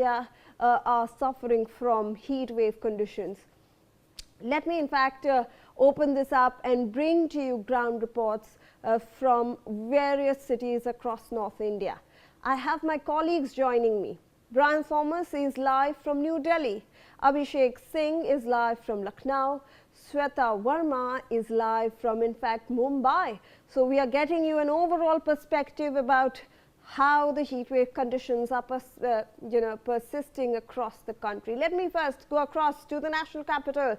India are suffering from heat wave conditions. Let me in fact open this up and bring to you ground reports from various cities across North India. I have my colleagues joining me. Brian Thomas is live from New Delhi. Abhishek Singh is live from Lucknow. Sweta Verma is live from, in fact, Mumbai. So we are getting you an overall perspective about how the heat wave conditions are persisting across the country. Let me first go across to the national capital,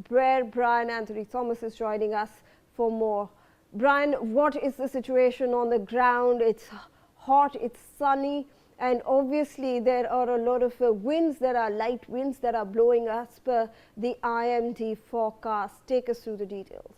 where Brian Anthony Thomas is joining us for more. Brian, what is the situation on the ground? It's hot, it's sunny, and obviously there are a lot of winds. There are light winds that are blowing as per the IMD forecast. Take us through the details.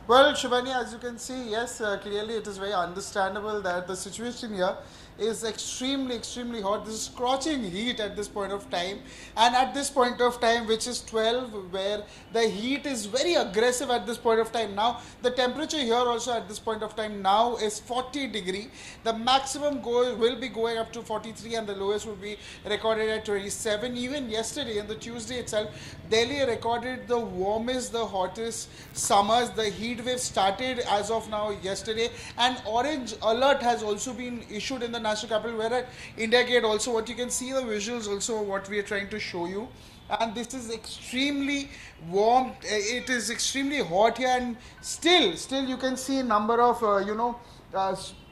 Well, Shivani, as you can see, yes, clearly it is very understandable that the situation here is extremely hot. This is scorching heat at this point of time, and at this point of time, which is 12, where the heat is very aggressive at this point of time. Now the temperature here also at this point of time now is 40 degree. The maximum will be going up to 43 and the lowest will be recorded at 27. Even yesterday on the Tuesday itself, Delhi recorded the warmest, the hottest summers. The heat wave started as of now yesterday, and orange alert has also been issued in the national capital, where at India Gate also, what you can see the visuals also what we are trying to show you. And this is extremely warm, it is extremely hot here, and still you can see a number of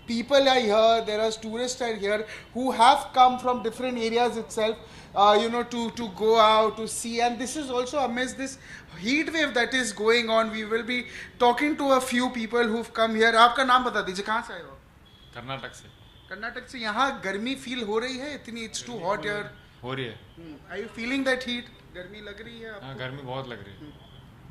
people are here. There are tourists are here who have come from different areas itself, to go out to see. And this is also amidst this heat wave that is going on. We will be talking to a few people who've come here. आपका नाम बता दीजिए, कहाँ से आए हो? कर्नाटक से। कर्नाटक से। यहाँ गर्मी फील हो रही है इतनी? इट्स टू हॉट यार। हो रही है। Are you feeling that heat? गर्मी लग रही है आपको? हाँ, गर्मी बहुत लग रही है।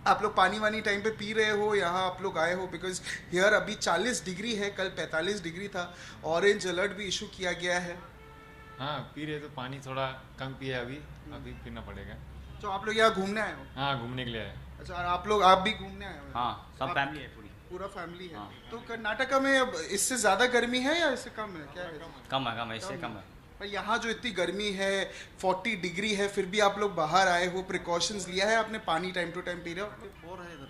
आप लोग पानी वानी टाइम पे पी रहे हो? यहाँ आप लोग आए हो बिकॉज हियर अभी 40 डिग्री है, कल 45 डिग्री था। ऑरेंज अलर्ट भी इशू किया गया है। हाँ, पी रहे तो पानी थोड़ा कम पिया अभी पीना पड़ेगा। तो आप लोग यहाँ घूमने आए हो? हाँ, घूमने के लिए आए। अच्छा, आप भी घूमने आए हो? हाँ, सब फैमिली है, पूरा फैमिली है। तो कर्नाटका में अब इससे ज्यादा गर्मी है या इससे कम है? क्या है? कम है, इससे कम है। पर यहाँ जो इतनी गर्मी है, 40 डिग्री है, फिर भी आप लोग बाहर आए हो, प्रिकॉशंस लिया है आपने? पानी टाइम टू टाइम पी रहे हो? 44 है इधर।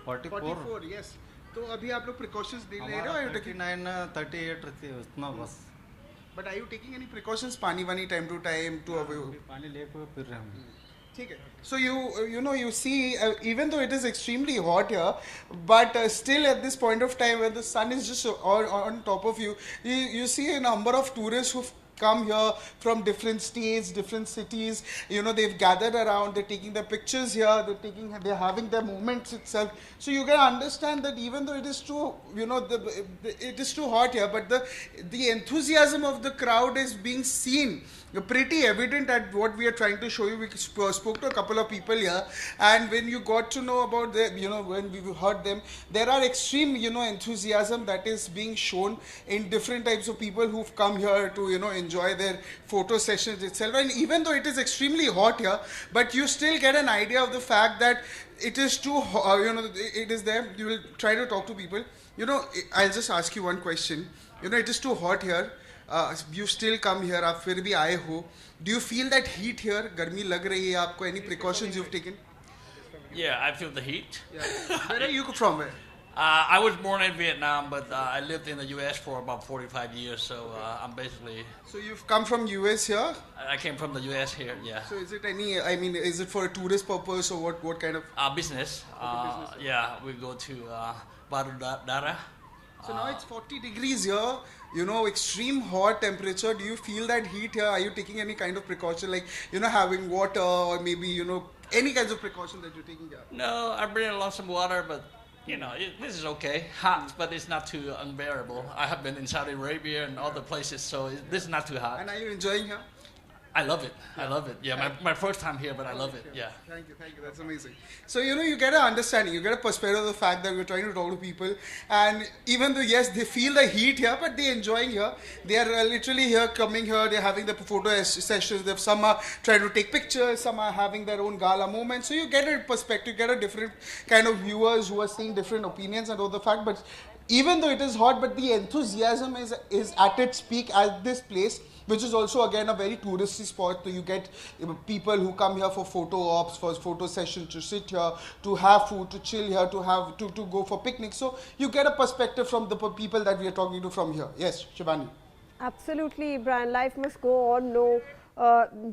44, यस। तो अभी आप लोग प्रिकॉशंस ले रहे हो? 39, 38 रहती है उतना बस। But are you taking any precautions? पानी वानी टाइम टू टाइम टू पानी लेके फिर रहे हैं। ठीक है। So you see, even though it is extremely hot here, but still at this point of time when the sun is just on top of you, you see a number of tourists who've come here from different states, different cities. They've gathered around, they're taking their pictures here, they're having their moments itself. So you can understand that even though it is too, it is too hot here, but the enthusiasm of the crowd is being seen, pretty evident at what we are trying to show you. We spoke to a couple of people here, and when you got to know about them, when we heard them, there are extreme, enthusiasm that is being shown in different types of people who've come here to, enjoy their photo sessions itself. And even though it is extremely hot here, but you still get an idea of the fact that it is too, it is there. You will try to talk to people. I'll just ask you one question. It is too hot here. You still come here, आप फिर भी आए हो. Do you feel that heat here? गर्मी लग रही है आपको? Any precautions you've taken? Yeah, I feel the heat. Yeah. Where are you from? I was born in Vietnam, but I lived in the U.S. for about 45 years, so I'm basically... So you've come from U.S. here? I came from the U.S. here, yeah. So is it is it for a tourist purpose or what kind of... Business. Yeah, we go to Vadodara. So now it's 40 degrees here, extreme hot temperature. Do you feel that heat here? Are you taking any kind of precaution, like, having water or maybe, any kinds of precaution that you're taking here? No, I bring along some water, but, this is okay. Hot, but it's not too unbearable. I have been in Saudi Arabia and other places, so this is not too hot. And are you enjoying here? I love it. I love it. Yeah, my first time here, but I love it. Yeah. Thank you. That's amazing. So, you get an understanding, you get a perspective of the fact that we're trying to talk to people. And even though, yes, they feel the heat here, but they're enjoying here. They are literally here, coming here, they're having the photo sessions. Some are trying to take pictures, some are having their own gala moments. So, you get a perspective, you get a different kind of viewers who are seeing different opinions and all the fact. But even though it is hot, but the enthusiasm is at its peak at this place, which is also again a very touristy spot. So you get people who come here for photo ops, for photo sessions, to sit here, to have food, to chill here, to go for picnics. So you get a perspective from the people that we are talking to from here. Yes, Shivani. Absolutely, Brian. Life must go on. No,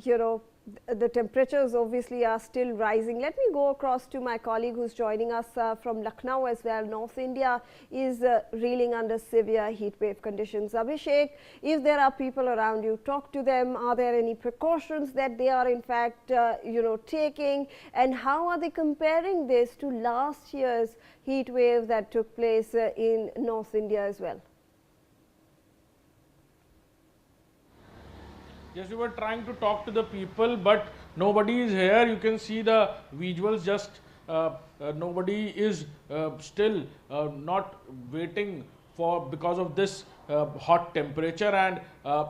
you know, the temperatures obviously are still rising. Let me go across to my colleague who's joining us from Lucknow as well. North India is reeling under severe heat wave conditions. Abhishek, if there are people around you, talk to them. Are there any precautions that they are in fact, you know, taking? And how are they comparing this to last year's heat wave that took place in North India as well? Yes, we were trying to talk to the people, but nobody is here. You can see the visuals, just nobody is still not waiting for because of this hot temperature. And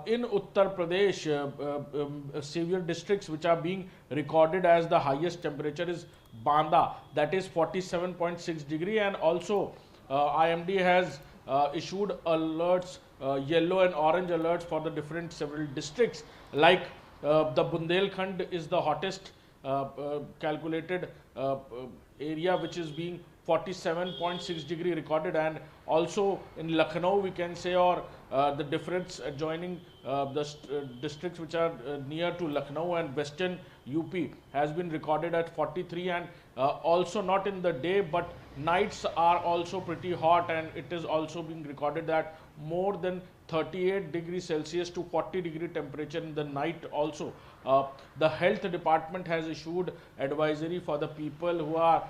in Uttar Pradesh, severe districts which are being recorded as the highest temperature is Banda, that is 47.6 degree, and also IMD has issued alerts, yellow and orange alerts for the different several districts, like the Bundelkhand is the hottest calculated area, which is being 47.6 degree recorded, and also in Lucknow we can say, or the difference adjoining the districts which are near to Lucknow and western UP has been recorded at 43, and also not in the day but nights are also pretty hot, and it is also being recorded that more than 38 degrees Celsius to 40 degree temperature in the night also. The health department has issued advisory for the people who are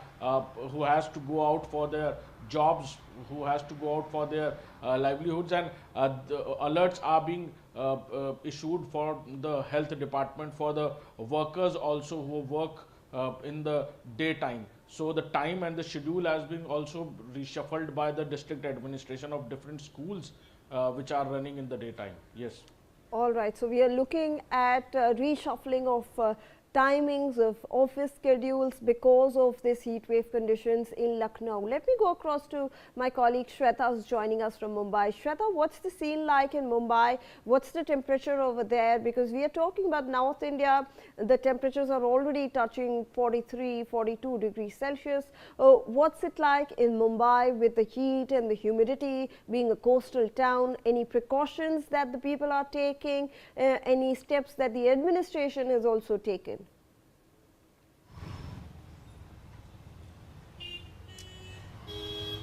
who has to go out for their jobs, who has to go out for their livelihoods, and the alerts are being issued for the health department for the workers also who work in the daytime. So the time and the schedule has been also reshuffled by the district administration of different schools which are running in the daytime. Yes. All right. So we are looking at reshuffling of timings of office schedules because of this heat wave conditions in Lucknow. Let me go across to my colleague Shweta, who's joining us from Mumbai. Shweta, what's the scene like in Mumbai? What's the temperature over there? Because we are talking about North India, the temperatures are already touching 43, 42 degrees Celsius. What's it like in Mumbai with the heat and the humidity, being a coastal town? Any precautions that the people are taking? Any steps that the administration has also taken?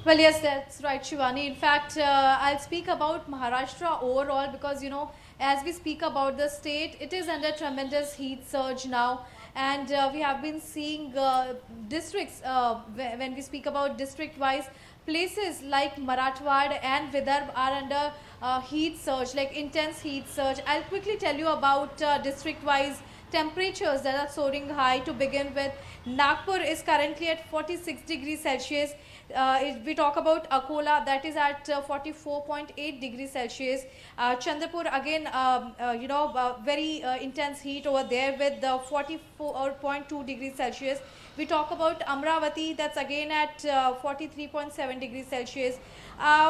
Well, yes, that's right, Shivani. In fact, I'll speak about Maharashtra overall because, you know, as we speak about the state, it is under tremendous heat surge now. And we have been seeing districts, when we speak about district-wise, places like Marathwada and Vidarbh are under heat surge, like intense heat surge. I'll quickly tell you about district-wise temperatures that are soaring high. To begin with, Nagpur is currently at 46 degrees Celsius. If we talk about Akola, that is at 44.8 degrees Celsius. Chandrapur again, you know, very intense heat over there with 44.2 degrees Celsius. We talk about Amravati, that's again at 43.7 degrees Celsius.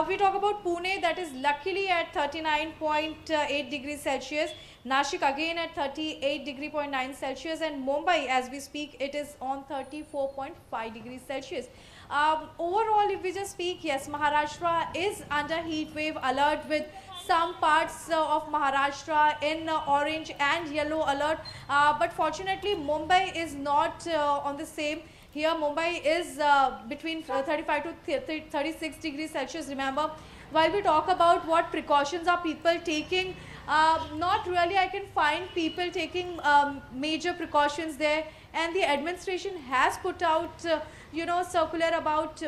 We talk about Pune, that is luckily at 39.8 degrees Celsius. Nashik again at 38.9 Celsius, and Mumbai as we speak it is on 34.5 degrees Celsius. Overall, if we just speak, yes, Maharashtra is under heat wave alert with some parts of Maharashtra in orange and yellow alert, but fortunately Mumbai is not on the same. Here Mumbai is between 35 to 36 degrees Celsius. Remember, while we talk about what precautions are people taking, not really I can find people taking major precautions there, and the administration has put out you know, circular about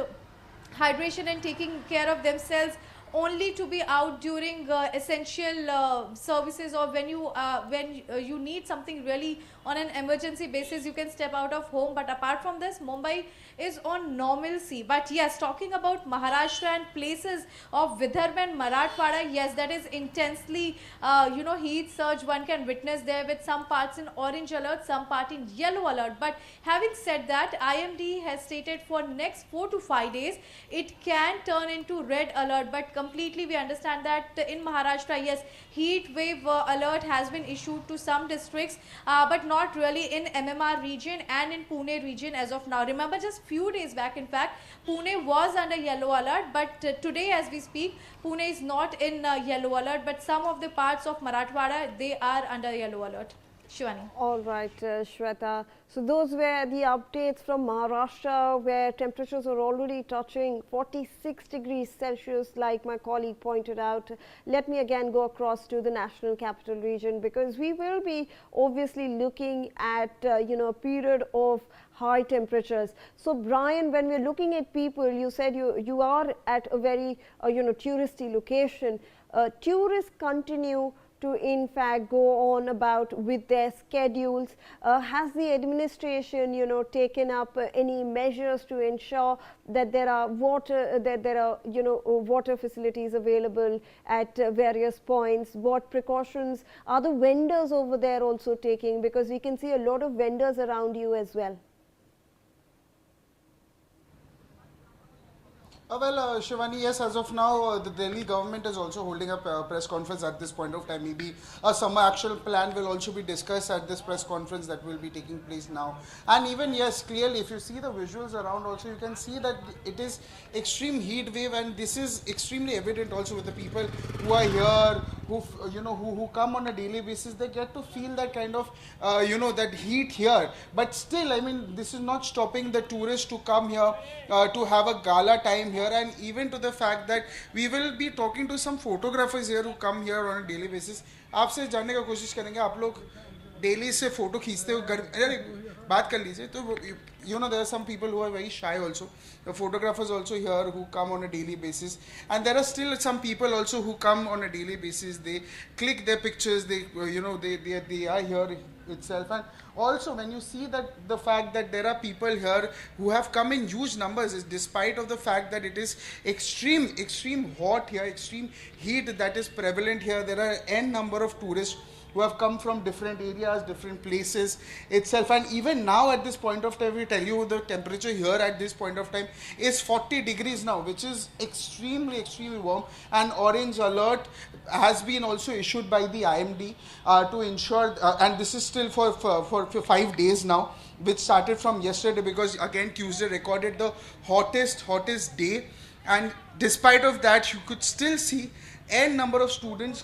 hydration and taking care of themselves. only to be out during essential services, or when you need something really on an emergency basis, you can step out of home. But apart from this, Mumbai is on normalcy. But yes, talking about Maharashtra and places of Vidarbha and Marathwada, yes, that is intensely heat surge one can witness there, with some parts in orange alert, some part in yellow alert. But having said that, IMD has stated for next 4 to 5 days it can turn into red alert. But completely we understand that in Maharashtra, yes, heat wave alert has been issued to some districts, but not really in MMR region and in Pune region as of now. Remember, just few days back, in fact, Pune was under yellow alert, but today as we speak, Pune is not in yellow alert, but some of the parts of Marathwada, they are under yellow alert. Shivani. All right, Shweta. So those were the updates from Maharashtra, where temperatures are already touching 46 degrees Celsius, like my colleague pointed out. Let me again go across to the national capital region, because we will be obviously looking at a period of high temperatures. So Brian, when we're looking at people, you said you are at a very touristy location. Tourists continue to in fact go on about with their schedules. Has the administration taken up any measures to ensure that there are water facilities available at various points? What precautions are the vendors over there also taking, because we can see a lot of vendors around you as well? Shivani, yes, as of now, the Delhi government is also holding a press conference at this point of time. Maybe a summer action plan will also be discussed at this press conference that will be taking place now. And even, yes, clearly, if you see the visuals around also, you can see that it is extreme heat wave, and this is extremely evident also with the people who are here, who come on a daily basis. They get to feel that kind of, that heat here. But still, I mean, this is not stopping the tourists to come here to have a gala time here, and even to the fact that we will be talking to some photographers here who come here on a daily basis. आपसे जानने का कोशिश करेंगे, आप लोग daily से photo खींचते हो, बात कर लीजिए. तो there are some people who are very shy also. The photographers also here who come on a daily basis, and there are still some people also who come on a daily basis. They click their pictures. They are here itself. And also when you see that the fact that there are people here who have come in huge numbers, is despite of the fact that it is extreme hot here, extreme heat that is prevalent here. There are n number of tourists who have come from different areas, different places itself. And even now at this point of time, we tell you the temperature here at this point of time is 40 degrees now, which is extremely warm. And orange alert has been also issued by the IMD to ensure, and this is still for 5 days now, which started from yesterday, because again Tuesday recorded the hottest day. And despite of that, you could still see n number of students,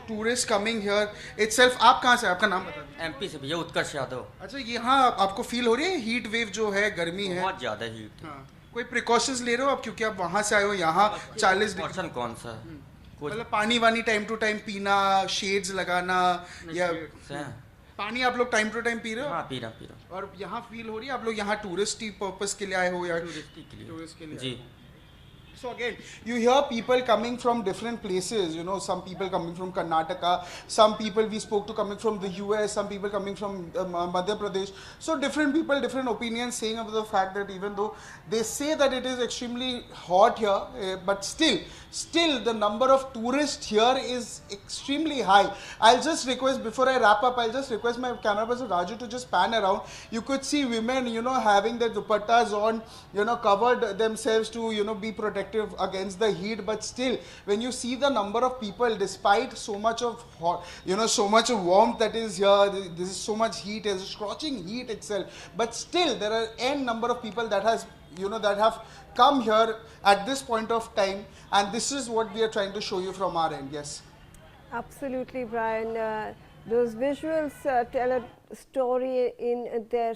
tourists coming here itself. आप कहाँ से, आपका नाम बता दीजिए. MP से भैया, उत्कर्ष यादव. अच्छा, यहाँ आपको फील हो रही है हीट वेव जो है, गर्मी है? बहुत ज्यादा हीट. हाँ. कोई प्रिकॉशंस ले रहे हो आप, क्योंकि आप वहाँ से आए हो, यहाँ 40 वर्सन कौन सा? मतलब पानी वानी टाइम टू टाइम पीना, शेड्स लगाना, या पानी आप लोग टाइम टू टाइम पी रहे हो? हाँ, पी रहा. और यहाँ फील हो रही है आप लोग यहाँ टूरिस्टी पर्पस के लिए आए हो या टूरिस्ट के लिए? जी. So again, you hear people coming from different places, some people coming from Karnataka, some people we spoke to coming from the US, some people coming from Madhya Pradesh. So different people, different opinions saying about the fact that even though they say that it is extremely hot here, but still the number of tourists here is extremely high. I'll just request, before I wrap up, I'll just request my camera person Raju to just pan around. You could see women, having their dupattas on, covered themselves to, be protected against the heat. But still, when you see the number of people, despite so much of hot, so much of warmth that is here, this is so much heat, is scorching heat itself, but still there are n number of people that have come here at this point of time, and this is what we are trying to show you from our end. Yes, absolutely, Brian. Those visuals tell a story in their